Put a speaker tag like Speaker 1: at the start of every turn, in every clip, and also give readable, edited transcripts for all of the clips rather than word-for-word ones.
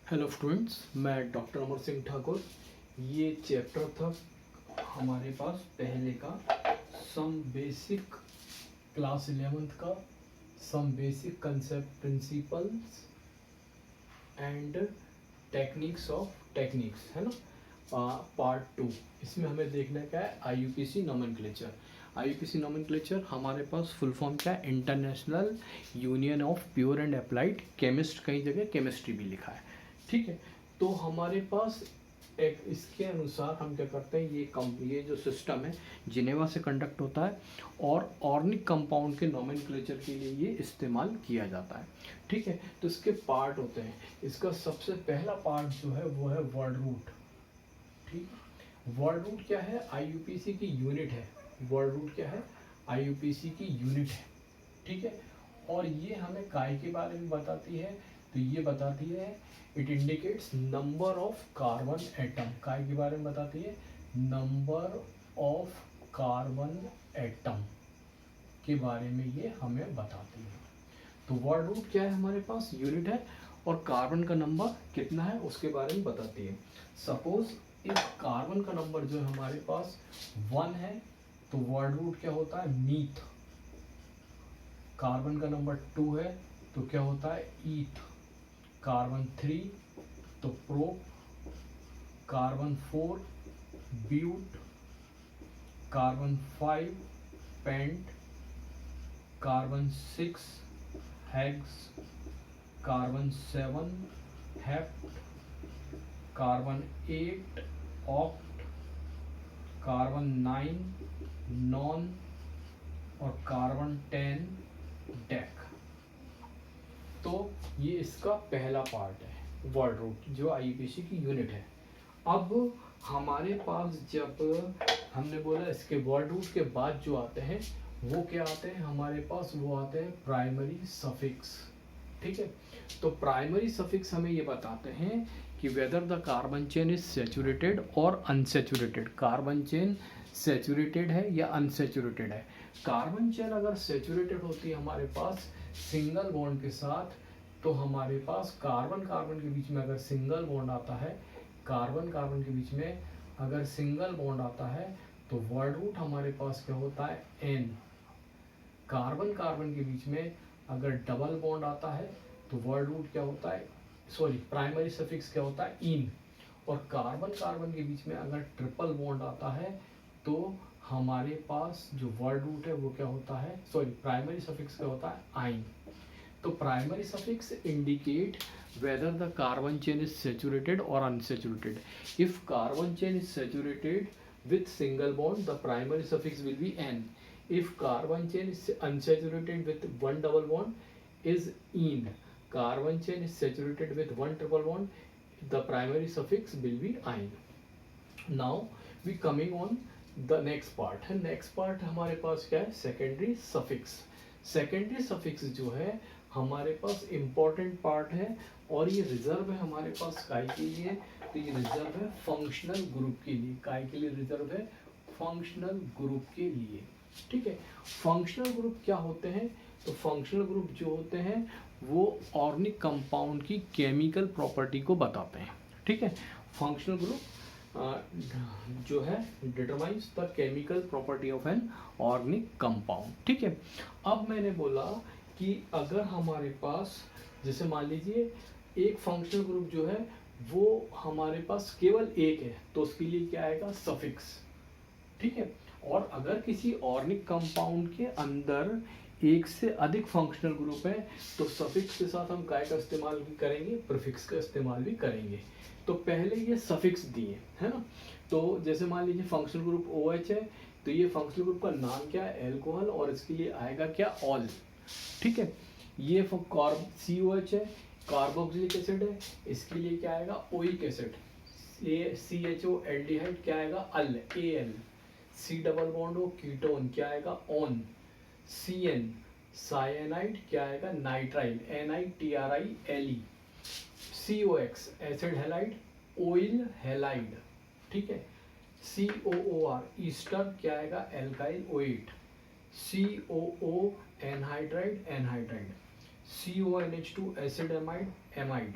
Speaker 1: Hello students, मैं doctor Amar Singh Thakur. ये chapter था हमारे पास पहले का, सम बेसिक क्लास 11th का, some basic concept principles and techniques of techniques, है ना। पार्ट 2। इसमें हमें देखना क्या है, आईयूपीसी नोमेनक्लेचर। आईयूपीसी नोमेनक्लेचर हमारे पास फुल फॉर्म क्या है, international union of pure and applied chemist, कई जगह केमिस्ट्री भी लिखा है, ठीक है। तो हमारे पास एक इसके अनुसार हम क्या करते हैं, ये जो सिस्टम है जिनेवा से कंडक्ट होता है और ऑर्गेनिक कंपाउंड के नोमेनक्लेचर के लिए ये इस्तेमाल किया जाता है, ठीक है। तो इसके पार्ट होते हैं। इसका सबसे पहला पार्ट जो है वो है वर्ड रूट, ठीक है। वर्ड रूट क्या है, आईयूपीसी की यूनिट है। वर्ड रूट क्या है, आईयूपीसी की यूनिट है, ठीक है। और ये हमें काय के बारे में बताती है, तो ये बताती है it indicates number of carbon atom. काय के बारे में बताती है, नंबर ऑफ कार्बन एटम के बारे में ये हमें बताती है। तो वर्ड रूट क्या है, हमारे पास यूनिट है और कार्बन का नंबर कितना है उसके बारे में बताती है। सपोज इस कार्बन का नंबर जो है हमारे पास 1 है, तो वर्ड रूट क्या होता है, मीथ। कार्बन का नंबर 2 है तो क्या होता है, ईथ। कार्बन 3 तो prop. Carbon 4 but. Carbon 5 pent. Carbon 6 hex. Carbon 7 hept. Carbon 8 oct. Carbon 9 non और कार्बन 10 डेक। तो ये इसका पहला पार्ट है, वर्ड रूट जो आईयूपीसी की यूनिट है। अब हमारे पास जब हमने बोला इसके वर्ड रूट के बाद जो आते हैं वो क्या आते हैं हमारे पास, वो आते हैं प्राइमरी सफिक्स, ठीक है। तो प्राइमरी सफिक्स हमें ये बताते हैं कि whether the carbon chain is saturated और अनसैचुरेटेड। कार्बन चेन सैचुरेटेड है या अनसैचुरेटेड है। कार्बन चेन अगर सैचुरेटेड होती है हमारे पास सिंगल बॉन्ड के साथ, तो हमारे पास कार्बन कार्बन के बीच में अगर सिंगल बॉन्ड आता है, कार्बन कार्बन के बीच में अगर सिंगल बॉन्ड आता है तो वर्ड रूट हमारे पास क्या होता है, एन। कार्बन कार्बन के बीच में अगर डबल बॉन्ड आता है तो वर्ड रूट क्या होता है, सॉरी प्राइमरी सफिक्स क्या होता है, इन। और कार्बन कार्बन के बीच में अगर ट्रिपल बॉन्ड आता है तो हमारे पास जो वर्ड रूट है वो क्या होता है, सॉरी प्राइमरी सफिक्स क्या होता है, आइन। तो primary suffix indicate whether the carbon chain is saturated or unsaturated. If carbon chain is saturated with single bond, the primary suffix will be n. If carbon chain is unsaturated with one double bond, is in. Carbon chain is saturated with one triple bond, the primary suffix will be in. Now we coming on the next part है। next part हमारे पास क्या है, secondary suffix। secondary suffix जो है हमारे पास important part है और ये रिजर्व है हमारे पास काय के लिए, तो ये रिजर्व है फंक्शनल ग्रुप के लिए। काय के लिए रिजर्व है, फंक्शनल ग्रुप के लिए, ठीक है। फंक्शनल ग्रुप क्या होते हैं, तो फंक्शनल ग्रुप जो होते हैं वो ऑर्गेनिक कंपाउंड की केमिकल प्रॉपर्टी को बताते हैं, ठीक है। फंक्शनल ग्रुप जो है determines the chemical property of an organic compound, ठीक है। अब मैंने बोला कि अगर हमारे पास जैसे मान लीजिए एक फंक्शनल ग्रुप जो है वो हमारे पास केवल एक है तो उसके लिए क्या आएगा, सफिक्स, ठीक है। और अगर किसी ऑर्गेनिक कंपाउंड के अंदर एक से अधिक फंक्शनल ग्रुप है तो सफिक्स के साथ हम काय का इस्तेमाल भी करेंगे, प्रीफिक्स का इस्तेमाल भी करेंगे। तो पहले ये सफिक्स दिए है ना, तो जैसे मान लीजिए फंक्शनल ग्रुप OH है तो ये फंक्शनल ग्रुप का नाम क्या है, एल्कोहल, और इसके लिए आएगा क्या, ऑल, ठीक है। ये COH है, कार्बोक्सिलिक एसिड है, इसके लिए क्या आएगा, ओइक एसिड। CHO एल्डिहाइड क्या आएगा, अल, AL। C डबल बॉन्ड हो कीटोन क्या आएगा, ऑन। CN साइनाइड क्या आएगा, nitrile, NITRILE। COX acid halide, oil halide, ठीक है। COOR ईस्टर क्या आएगा, alkyl ओएट। COO anhydride, anhydride. CONH2 acid amide, amide.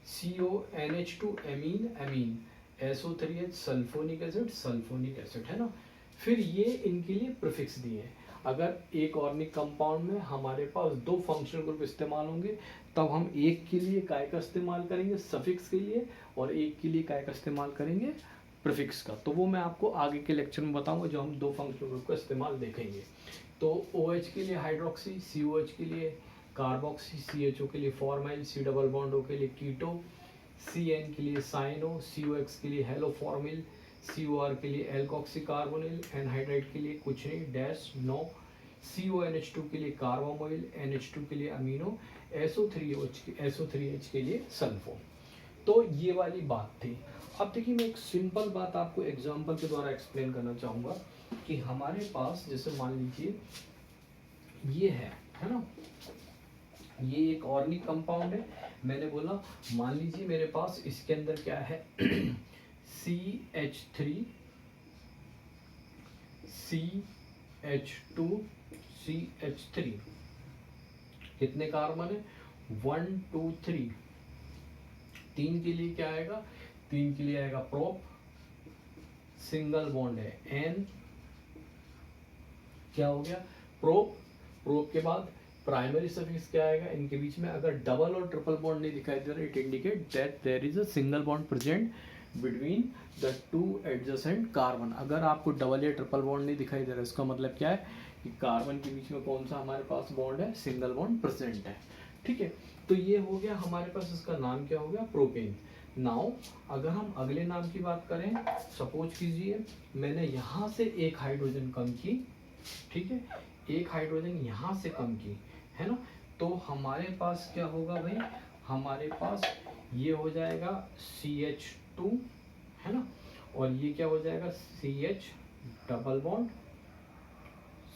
Speaker 1: CONH2 amine amine, SO3H sulphonic acid sulphonic acid, है ना। फिर ये इनके लिए प्रीफिक्स दिए हैं। अगर एक ऑर्गेनिक कंपाउंड में हमारे पास दो फंक्शनल ग्रुप इस्तेमाल होंगे, तब हम एक के लिए काय का इस्तेमाल करेंगे सफिक्स के लिए, और एक के लिए काय का इस्तेमाल करेंगे प्रीफिक्स का। तो वो मैं आपको आगे के लेक्चर में बताऊंगा, जो हम दो फंक्शनल ग्रुप का इस्तेमाल देखेंगे। तो OH के लिए हाइड्रोक्सी, COH के लिए कार्बोक्सी, CHO के लिए formyl, C double bond O के लिए कीटो, CN के लिए साइनो, COX के लिए हेलोफॉर्मिल, COR के लिए एल्कोक्सी कार्बोनिल, एनहाइड्राइड के लिए कुछ नहीं डैश नो, CONH2 के लिए कार्बोमोइल, NH2 के लिए अमीनो, SO3H के लिए सल्फो। तो ये वाली बात थी। अब देखिए मैं एक सिंपल बात आपको एग्जांपल के द्वारा एक्सप्लेन करना चाहूँगा कि हमारे पास जैसे मान लीजिए ये है ना, ये एक ऑर्गेनिक कंपाउंड है। मैंने बोला मान लीजिए मेरे पास इसके अंदर क्या है CH3 CH2 CH3, कितने कार्बन है 1 2 3, तीन के लिए क्या आएगा, तीन के लिए आएगा प्रोप, सिंगल बॉन्ड है N, क्या हो गया प्रोप, प्रोप के बाद प्राइमरी सफिक्स क्या आएगा, इनके बीच में अगर डबल और ट्रिपल बॉन्ड नहीं दिखाई दे रहा, it indicate that there is a single bond present between the two adjacent carbon. अगर आपको डबल या ट्रिपल बॉन्ड नहीं दिखाई दे रहा, इसका मतलब क्या है कि कार्बन के बीच में कौन सा हमारे पास बॉन्ड है, सिंगल बॉन्ड प्रेजेंट है। ठीक है, तो ये हो गया हमारे पास, इसका नाम क्या हो गया प्रोपेन। नाउ अगर हम अगले नाम की बात करें, सपोज कीजिए मैंने यहाँ से एक हाइड्रोजन कम की, ठीक है, एक हाइड्रोजन यहाँ से कम की, है ना, तो हमारे पास क्या होगा भाई, हमारे पास ये हो जाएगा CH2, है ना, और ये क्या हो जाएगा CH डबल बॉन्ड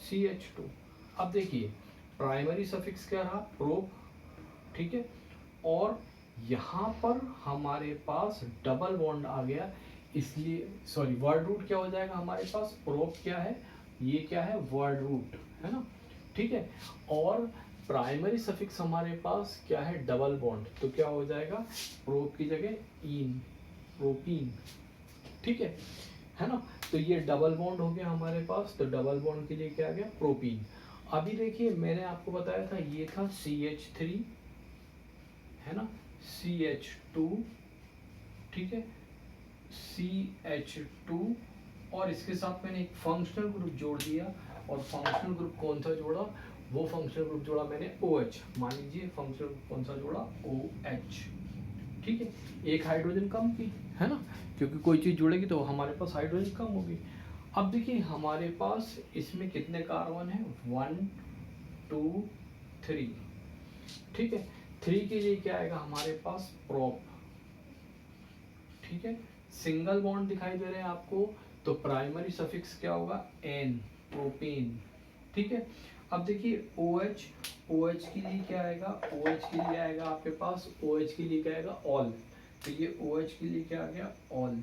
Speaker 1: CH2। अब देखिए प्राइमरी सफिक्स क्या रहा प्रोप, ठीक है, और यहाँ पर हमारे पास डबल बॉन्ड आ गया, इसलिए सॉरी वर्ड रूट क्या हो जाएगा हमारे पास, प्रोप क्या है, ये क्या है वर्ड रूट, है ना, ठीक है, और प्राइमरी सफिक्स हमारे पास क्या है डबल बॉन्ड, तो क्या हो जाएगा प्रोप की जगह इन, प्रोपीन, ठीक है ना। तो ये डबल बॉन्ड हो गया हमारे पास, तो डबल बॉन्ड के लिए क्या आ गया प्रोपीन। अभी देखिए मैंने आपको बताया था ये था CH3, है ना, CH2, ठीक है, CH2, और इसके साथ मैंने एक फंक्शनल ग्रुप जोड़ दिया, और फंक्शनल ग्रुप कौन सा जोड़ा, वो फंक्शनल ग्रुप जोड़ा मैंने OH, मान लीजिए फंक्शनल ग्रुप कौन सा जोड़ा OH, ठीक है, एक हाइड्रोजन कम की, है ना, क्योंकि कोई चीज जुड़ेगी तो हमारे पास हाइड्रोजन कम होगी। अब देखिए हमारे पास इसमें कितने कार्बन है 1 2 3, ठीक है, 3 के लिए क्या आएगा हमारे पास प्रोप, ठीक है, सिंगल बॉन्ड दिखाई दे रहे हैं आपको, तो प्राइमरी सफिक्स क्या होगा N, प्रोपेन, ठीक है। अब देखिए OH, OH के लिए क्या आएगा, OH के लिए आएगा आपके पास, OH के लिए क्या आएगा ऑल, तो ये OH के लिए क्या आ गया ऑल,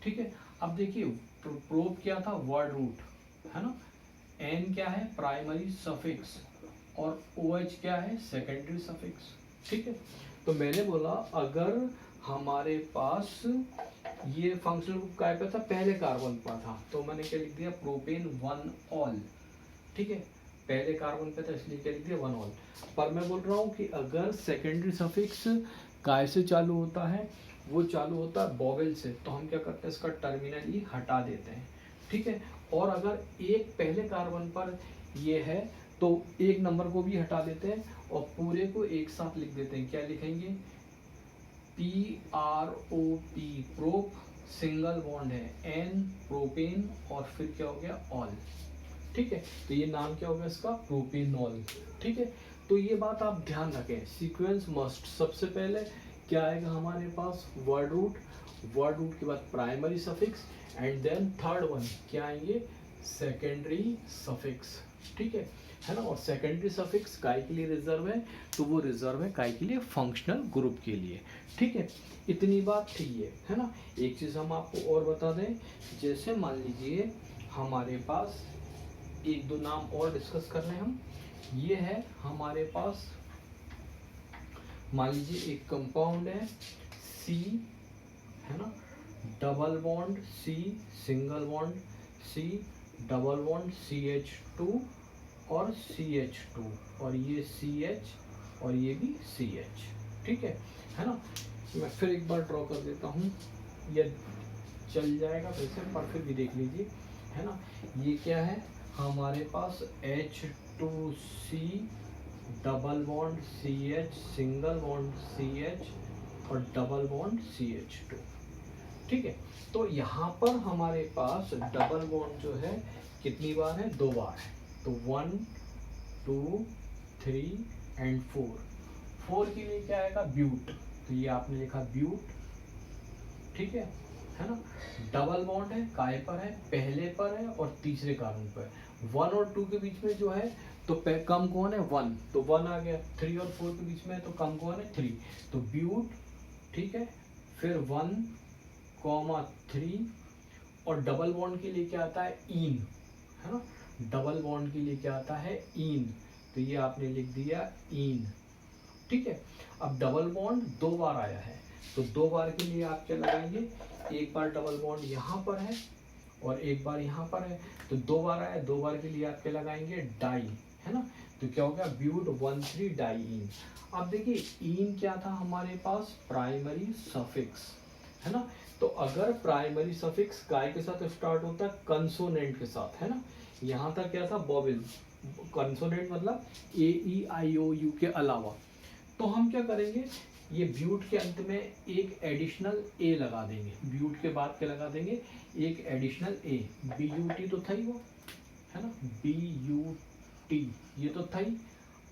Speaker 1: ठीक है। अब देखिए प्रोप क्या था वर्ड रूट, है ना, N क्या है प्राइमरी सफिक्स, और OH क्या है सेकेंडरी सफिक्स, ठीक है। तो मैंने बोला अगर हमारे पास ये फंक्शनल ग्रुप काय पे था, पहले कार्बन पर था, तो मैंने क्या लिख दिया प्रोपेन 1 ऑल, ठीक है, पहले कार्बन पे था इसलिए क्या लिख दिया 1 ऑल। पर मैं बोल रहा हूँ कि अगर सेकेंडरी सफिक्स काय से चालू होता है, वो चालू होता है बॉवेल से, तो हम क्या करते हैं इसका टर्मिनल ई हटा देते हैं, ठीक है। और अगर एक पहले कार्बन पर ये है तो एक नंबर को भी हटा देते हैं और पूरे को एक साथ लिख देते हैं, क्या लिखेंगे PROP, प्रोप, सिंगल बॉन्ड है N, प्रोपेन, और फिर क्या हो गया ऑल, ठीक है, तो ये नाम क्या होगा इसका प्रोपेनॉल, ठीक है। तो ये बात आप ध्यान रखें, सीक्वेंस मस्ट, सबसे पहले क्या आएगा हमारे पास वर्ड रूट, वर्ड रूट के बाद primary suffix, and then third one क्या आएंगे सेकेंडरी सफिक्स, ठीक है ना, और सेकेंडरी सफिक्स काय के लिए रिजर्व है, तो वो रिजर्व है काय के लिए फंक्शनल ग्रुप के लिए, ठीक है। इतनी बात थी ये, है ना। एक चीज हम आपको और बता दें, जैसे मान लीजिए हमारे पास एक दो नाम और डिस्कस कर रहे हैं हम, ये है हमारे पास मान लीजिए एक कंपाउंड है C, है ना, double bond C, single bond C, double bond CH2 और CH2, और ये CH और ये भी CH, ठीक है ना। मैं फिर एक बार ड्रॉ कर देता हूँ, ये चल जाएगा वैसे, पर फिर भी देख लीजिए, है ना। ये क्या है हमारे पास H2C, double bond CH, single bond CH और डबल बॉन्ड CH2, ठीक है। तो यहाँ पर हमारे पास डबल बॉन्ड जो है कितनी बार है, 2 बार है। तो 1 2 3 एंड 4 के लिए क्या आएगा, ब्यूट, तो ये आपने लिखा ब्यूट, ठीक है ना। डबल बॉन्ड है, काय पर है, पहले पर है और तीसरे कार्बन पर। 1 और 2 के बीच में जो है तो कम कौन है, 1, तो 1 आ गया। 3 और 4 के बीच में है तो कम कौन है, 3, तो ब्यूट, ठीक है। फिर 1, 3, और डबल बॉन्ड के लिए क्या आता है, इन, है ना। डबल बॉन्ड के लिए क्या आता है, इन, तो ये आपने लिख दिया इन, ठीक है। अब डबल बॉन्ड 2 बार आया है, तो 2 बार के लिए आप क्या लगाएंगे, एक बार डबल बॉन्ड यहाँ पर है और एक बार यहाँ पर है, तो 2 बार आया, 2 बार के लिए आप क्या लगाएंगे, डाई, है ना। तो क्या हो गया, ब्यूट 1,3 डाई इन। अब देखिए इन क्या था हमारे पास, प्राइमरी सफिक्स, है ना। तो अगर प्राइमरी सफिक्स काय के साथ स्टार्ट होता है, कंसोनेंट के साथ, है ना। यहाँ तक क्या था, बॉबिल, कंसोनेंट मतलब AEIOU के अलावा, तो हम क्या करेंगे, ये ब्यूट के अंत में एक एडिशनल ए लगा देंगे, ब्यूट के बाद क्या लगा देंगे, एक एडिशनल ए, BUT तो था ही वो, है ना, BUT ये तो था ही।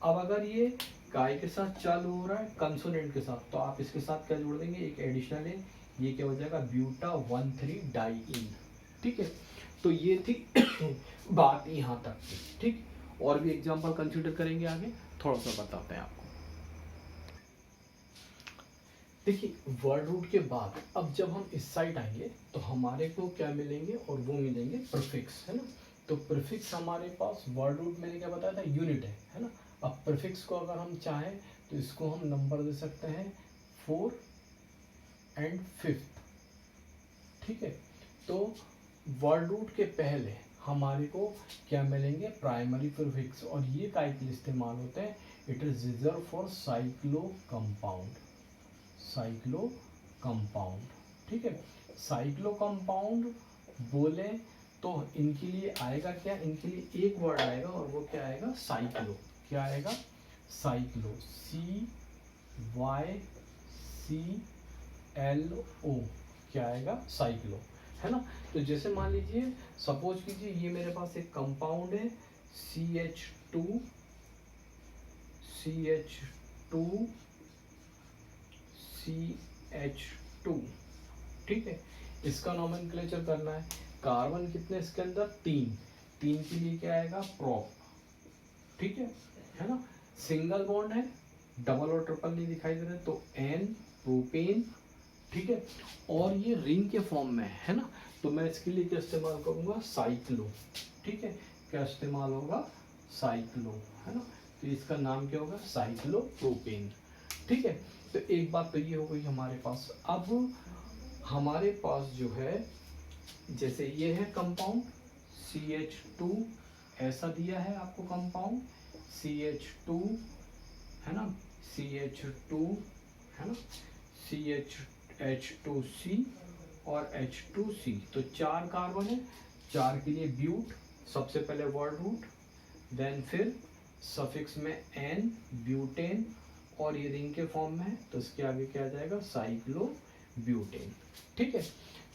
Speaker 1: अब अगर ये काय के साथ चालू हो रहा है, कंसोनेंट के साथ, तो आप इसके साथ क्या जोड़ देंगे, एक एडिशनल ए, ये क्या हो जाएगा, ब्यूटा 1,3 डाई इन, ठीक है। तो ये थी बात यहाँ तक की, ठीक। और भी एग्जांपल कंसीडर करेंगे आगे, थोड़ा सा बताते हैं आपको। देखिए वर्ड रूट के बाद अब जब हम इस साइड आएंगे तो हमारे को क्या मिलेंगे, और वो मिलेंगे प्रीफिक्स, है ना। तो प्रीफिक्स हमारे पास वर्ड रूट मैंने क्या बताया था, यूनिट है ना। अब प्रीफिक्स को अगर हम चाहें तो इसको हम नंबर दे सकते हैं 4 एंड 5, ठीक है। तो वर्ड रूट के पहले हमारे को क्या मिलेंगे, प्राइमरी प्रीफिक्स, और ये काय के लिए इस्तेमाल होते हैं, it is reserve for cyclo compound, cyclo compound, ठीक है। साइक्लो कंपाउंड बोले तो इनके लिए आएगा क्या, इनके लिए एक वर्ड आएगा और वो क्या आएगा, साइक्लो, क्या आएगा, साइक्लो, CYCLO, क्या आएगा, साइक्लो, है ना। तो जैसे मान लीजिए, सपोज कीजिए ये मेरे पास एक कंपाउंड है CH2, CH2, ठीक है। इसका नोमेनक्लेचर करना है, कार्बन कितने इसके अंदर, 3 के लिए क्या आएगा, प्रोप, ठीक है ना। सिंगल बॉन्ड है, डबल और ट्रिपल नहीं दिखाई दे रहे, तो N, प्रोपेन, ठीक है। और ये रिंग के फॉर्म में है ना, तो मैं इसके लिए क्या इस्तेमाल करूंगा, साइक्लो, ठीक है। क्या इस्तेमाल होगा, साइक्लो, है ना। तो इसका नाम क्या होगा, साइक्लो प्रोपेन, ठीक है। तो एक बात तो ये हो गई हमारे पास। अब हमारे पास जो है, जैसे ये है कंपाउंड CH2, ऐसा दिया है आपको कंपाउंड CH2, है ना, CH2, है ना, H2C और H2C, तो 4 कार्बन है, 4 के लिए ब्यूट, सबसे पहले वर्ड रूट, देन फिर सफिक्स में N, ब्यूटेन, और ये रिंग के फॉर्म में है तो इसके आगे क्या आ जाएगा, साइक्लो ब्यूटेन, ठीक है।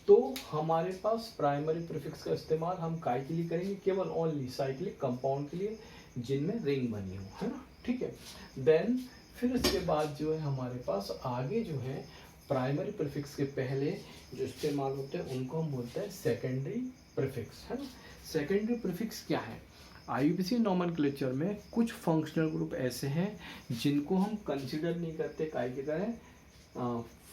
Speaker 1: तो हमारे पास प्राइमरी प्रीफिक्स का इस्तेमाल हम काय के लिए करेंगे, केवल ओनली साइक्लिक कंपाउंड के लिए जिनमें रिंग बनी हो, है ना, ठीक है। देन फिर इसके बाद जो है हमारे पास आगे जो है प्राइमरी प्रीफिक्स के पहले जो इस्तेमाल होते हैं उनको हम बोलते हैं सेकेंडरी प्रीफिक्स, है ना। सेकेंडरी प्रीफिक्स क्या है, IUPAC नोमेनक्लेचर में कुछ फंक्शनल ग्रुप ऐसे हैं जिनको हम कंसिडर नहीं करते काय की तरह,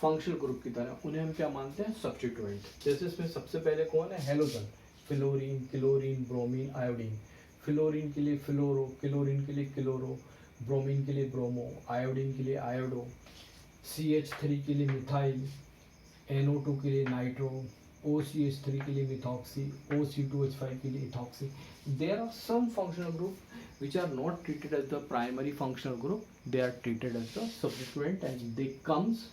Speaker 1: फंक्शनल ग्रुप की तरह, उन्हें हम क्या मानते हैं, सब्स्टिट्यूएंट। जैसे इसमें सबसे पहले कौन है, halogen, fluorine, chlorine, bromine, iodine. Fluorine के लिए फ्लोरो, क्लोरीन के लिए क्लोरो, ब्रोमीन के लिए ब्रोमो, आयोडीन के लिए आयोडो, CH3 के लिए मिथाइल, NO2 के लिए नाइट्रो, OCH3 के लिए मिथॉक्सी, OC2H5 के लिए ethoxy. There are some functional group which are not treated as the primary functional group, they are treated as the substituent and they comes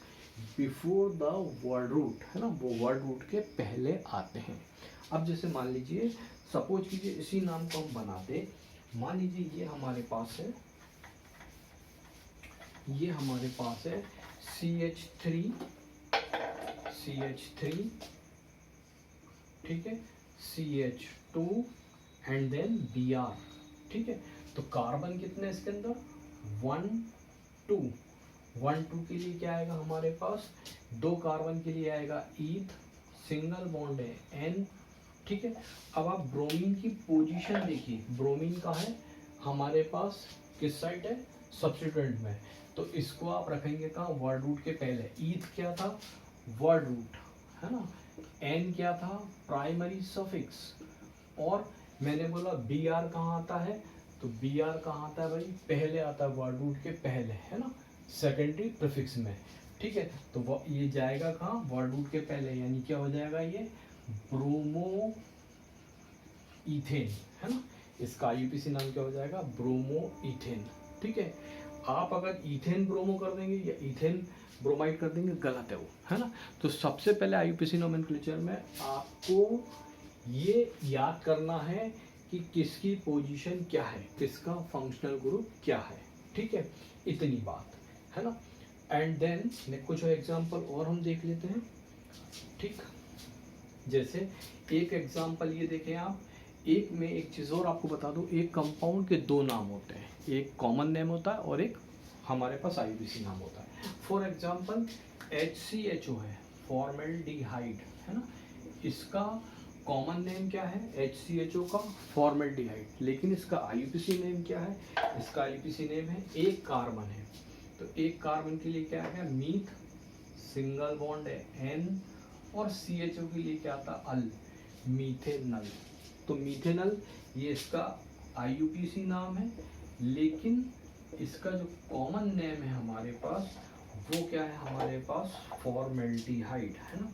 Speaker 1: before the word root, है ना, वो word root के पहले आते हैं. अब जैसे मान लीजिए, सपोज कीजिए इसी नाम को हम बनाते, मान लीजिए ये हमारे पास है, ये हमारे पास है CH3, ठीक है, CH2 एंड देन Br, ठीक है. तो कार्बन कितने इसके अंदर, 1 2, 1 2 के लिए क्या आएगा हमारे पास, 2 कार्बन के लिए आएगा ईथ, सिंगल बॉन्ड है N, ठीक है. अब आप ब्रोमीन की पोजीशन देखिए, ब्रोमीन का है हमारे पास किस साइड है, सब्स्टिट्यूएंट में, तो इसको आप रखेंगे कहाँ, वर्ड रूट के पहले. ईथ क्या था, वर्ड रूट, है ना. N क्या था, प्राइमरी सफिक्स, और मैंने बोला Br कहाँ आता है, तो Br कहाँ आता है भाई, पहले आता है वर्ड रूट के पहले, है ना, सेकेंडरी प्रीफिक्स में, ठीक है. तो वो ये जाएगा कहाँ, वर्ड रूट के पहले, यानी क्या हो जाएगा ये, ब्रोमो इथेन, है ना. इसका IUPAC नाम क्या हो जाएगा, ब्रोमो इथेन, ठीक है. आप अगर इथेन ब्रोमो कर देंगे या इथेन ब्रोमाइड कर देंगे, गलत है वो, है ना. तो सबसे पहले IUPAC नोमेनक्लेचर में आपको ये याद करना है कि किसकी पोजीशन क्या है, किसका फंक्शनल ग्रुप क्या है, ठीक है. इतनी बात है ना. एंड देन कुछ एग्जांपल और हम देख लेते हैं, ठीक. जैसे एक एग्जांपल ये देखें आप, एक में एक चीज़ और आपको बता दूं, एक कंपाउंड के 2 नाम होते हैं, एक कॉमन नेम होता है और एक हमारे पास IUPAC नाम होता है. फॉर एग्जांपल HCHO है, फॉर्मेल्डिहाइड, है ना. इसका कॉमन नेम क्या है, HCHO का फॉर्मेल्डिहाइड, लेकिन इसका IUPAC नेम क्या है, इसका IUPAC नेम है, एक कार्बन है, तो एक कार्बन के लिए क्या है, मीथ, सिंगल बॉन्ड है N, और CHO के लिए क्या था, अल, मीथेनल. तो मीथेनल ये इसका IUPAC नाम है, लेकिन इसका जो कॉमन नेम है हमारे पास वो क्या है, हमारे पास फॉर्मेल्डिहाइड, है ना,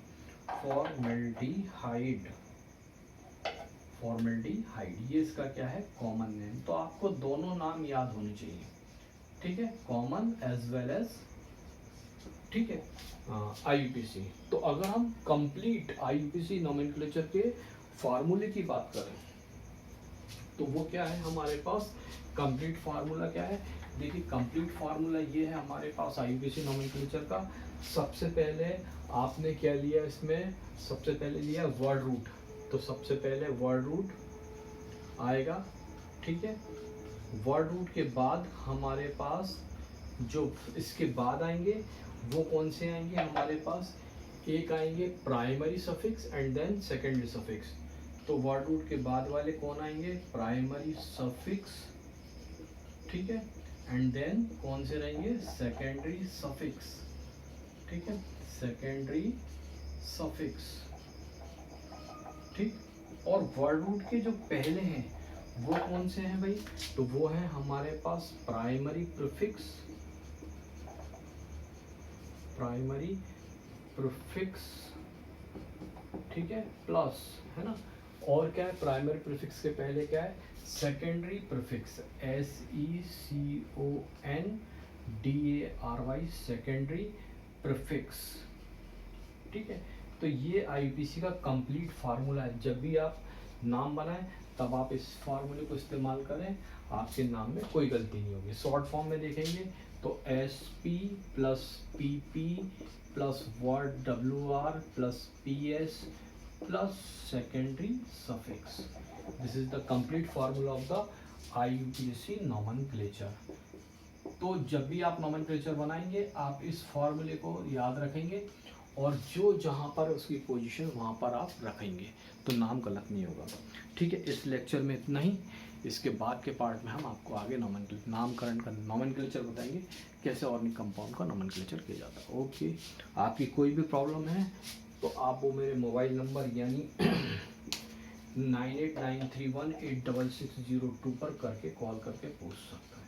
Speaker 1: फॉर्मेल्डिहाइड, ये इसका क्या है, कॉमन नेम. तो आपको दोनों नाम याद होने चाहिए, ठीक है, कॉमन एज वेल एज, ठीक है, IUPAC. तो अगर हम कंप्लीट IUPAC नोमेनक्लेचर के फार्मूले की बात करें तो वो क्या है हमारे पास, कंप्लीट फार्मूला क्या है, देखिए कंप्लीट फार्मूला ये है हमारे पास IUPAC नोमेनक्लेचर का. सबसे पहले आपने क्या लिया, इसमें सबसे पहले लिया वर्ड रूट, तो सबसे पहले वर्ड रूट आएगा, ठीक है. वर्ड रूट के बाद हमारे पास जो इसके बाद आएंगे वो कौन से आएंगे हमारे पास, एक आएंगे primary suffix and then secondary suffix. तो वर्ड रूट के बाद वाले कौन आएंगे, प्राइमरी सफिक्स, ठीक है, एंड देन कौन से रहेंगे, सेकेंडरी सफिक्स, ठीक है, सेकेंडरी सफिक्स, ठीक. और वर्ड रूट के जो पहले हैं वो कौन से हैं भाई, तो वो है हमारे पास प्राइमरी प्रीफिक्स, ठीक है, प्लस, है ना. और क्या है, प्राइमरी प्रीफिक्स के पहले क्या है, secondary prefix, SECONDARY, secondary prefix, ठीक है. तो ये IUPAC का कंप्लीट फार्मूला है. जब भी आप नाम बनाएं तब आप इस फार्मूले को इस्तेमाल करें, आपके नाम में कोई गलती नहीं होगी. शॉर्ट फॉर्म में देखेंगे तो SP plus PP plus word WR plus PS plus secondary suffix. This is the complete formula of the IUPAC nomenclature. तो जब भी आप नोमेनक्लेचर बनाएंगे आप इस फार्मूले को याद रखेंगे और जो जहाँ पर उसकी पोजीशन वहाँ पर आप रखेंगे तो नाम गलत नहीं होगा, ठीक है. इस लेक्चर में इतना ही. इसके बाद के पार्ट में हम आपको आगे नामकरण का नोमेनक्लेचर बताएंगे, कैसे ऑर्गेनिक कंपाउंड का नोमेनक्लेचर किया जाता है. ओके. आपकी कोई भी प्रॉब्लम है तो आप वो मेरे मोबाइल नंबर यानी 9893186602 पर करके कॉल करके पूछ सकते हैं.